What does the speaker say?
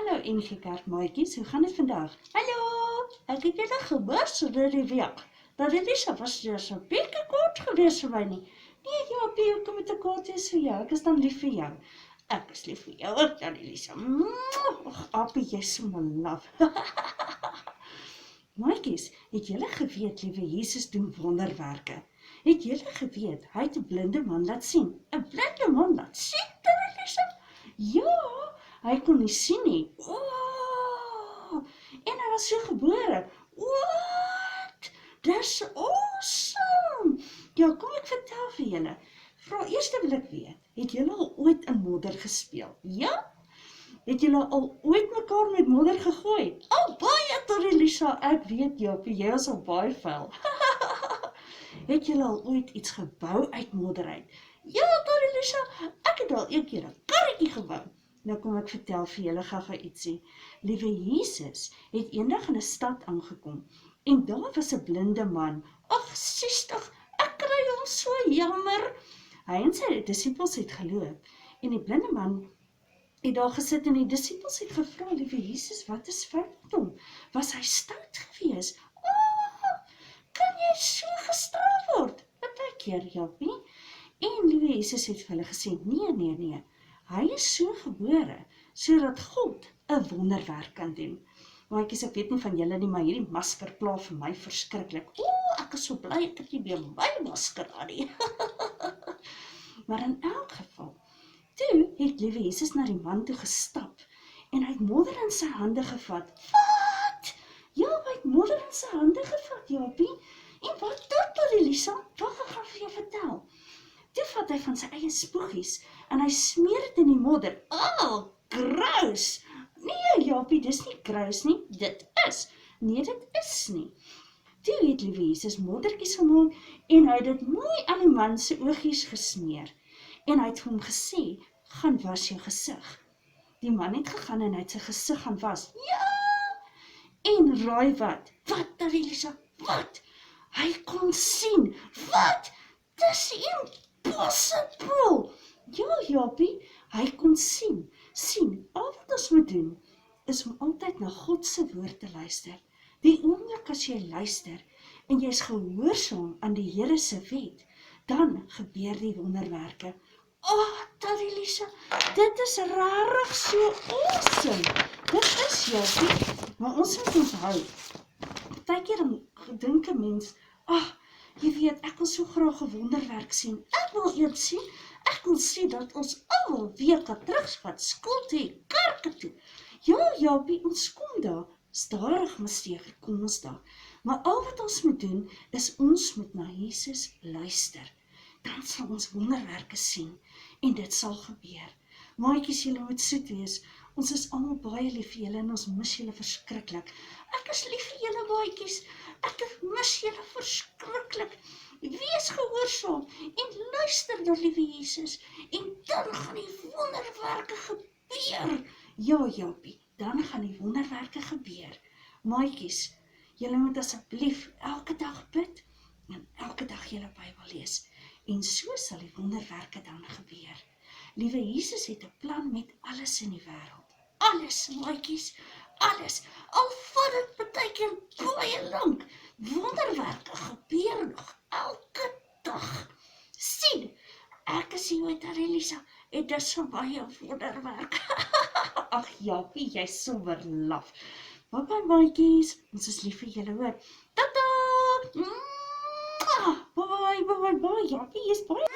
Hallo NG Kerkmaatjies, hoe gaan dit vandag? Hallo, ek het julle gemis oor die week. Dat Elisa was dus 'n bietjie kort gewees vir my nie. Nee, Japie, hoekom moet ek kort wees vir jou? Ek is dan lief vir jou. Ek is lief vir jou ook dan Elisa. Och, Appie, jy is so lief. Maatjies, het julle geweet, liewe Jesus doen wonderwerke? Het julle geweet, hy het 'n blinde man laat sien? 'n Blinde man laat sien, dan Elisa? Ja, hy kon nie sien nie. En hy was so gebore. What? Dis awesome! Ja, kom ek vertel vir julle. Eerst wil ek weet, het julle al ooit in modder gespeel? Ja? Het julle al ooit mekaar met modder gegooi? Baie, Elisa, ek weet Japie, jy is al baie vuil. Het julle al ooit iets gebou uit modder uit? Ja, Elisa, ek het al een keer 'n karretjie gebou. Nou kom ek vertel vir julle gou ietsie. Liewe Jesus het eendag in 'n stad aangekom en daar was 'n blinde man. Ag, 60, ek kry hom so jammer. Hy en sy disippels het geloop en die blinde man het daar gesit en die disippels het gevra, liewe Jesus, wat is fout met hom? Was hy stout gewees? Kan jy so gestraf word? Partykeer, Japie. En liewe Jesus het vir hulle gesê, nee. Hy is so gebore, sodat God 'n wonderwerk kan doen. Maatjies, ek weet nie van julle nie, maar hierdie masker pla vir my verskriklik. Ek is so bly ek het nie meer my masker aan nie. Maar in elk geval, toe het liewe Jesus na die man toe gestap en hy het modder in sy hande gevat. Wat? Ja, hy het modder in sy hande gevat, Japie. En wat doen Elisa? Wat ek gaan vir jou vertel. Toe vat hy van sy eie spoegies en hy smeer dit in die modder. Grous! Nee, Japie, dis nie grous nie, dit is. Nee, dit is nie. Toe het liewe Jesus moddertjies gemaak en hy het dit mooi aan die man se oogies gesmeer. En hy het vir hom gesê, gaan was jou gesig. Die man het gegaan en hy het sy gesig gaan was. Ja! En raai wat? Wat, Elisa? Wat? Hy kon sien. Wat? Dis impossible! Ja, Japie, hy kon sien. Al wat ons moet doen, is om altyd na God se woord te luister. Die oomblik as jy luister, en jy is gehoorsaam aan die Here se wet, dan gebeur die wonderwerke. Elisa, dit is rarig so awesome. Dit is Japie, maar ons moet onthou. Partykeer dan dink 'n mens, jy weet, ek wil so graag 'n wonderwerk sien. Ek wil eers sien, ek wil sien dat ons almal weer kan terugvat skool toe, kerke toe. Ja, Japie, ons kom daar, stadig maar steger, kom ons daar. Maar al wat ons moet doen, is ons moet na Jesus luister. Dan sal ons wonderwerke sien, en dit sal gebeur. Maatjies, julle moet soet wees, ons is almal baie lief vir julle, en ons mis julle verskriklik. Ek is lief vir julle, maatjies, ek mis julle verskriklik. Wees gehoorsaam, en luister na liewe Jesus, en dan gaan die wonderwerke gebeur. Ja, Japie, dan gaan die wonderwerke gebeur. Maatjies, julle moet asseblief elke dag bid, en elke dag julle Bybel lees. En so sal die wonderwerke dan gebeur. Liewe Jesus het 'n plan met alles in die wêreld. Alles, maatjies, alles. Al vat dit partykeer baie lank. Wonderwerke gebeur nog elke dag. Sien, ek is hier met Elisa en dis so baie wonderwerk. Ag Japie, jy's sommer laf. Bye maatjies, ons is lief vir julle hoor. Tata! Bye, Japie, jy's baie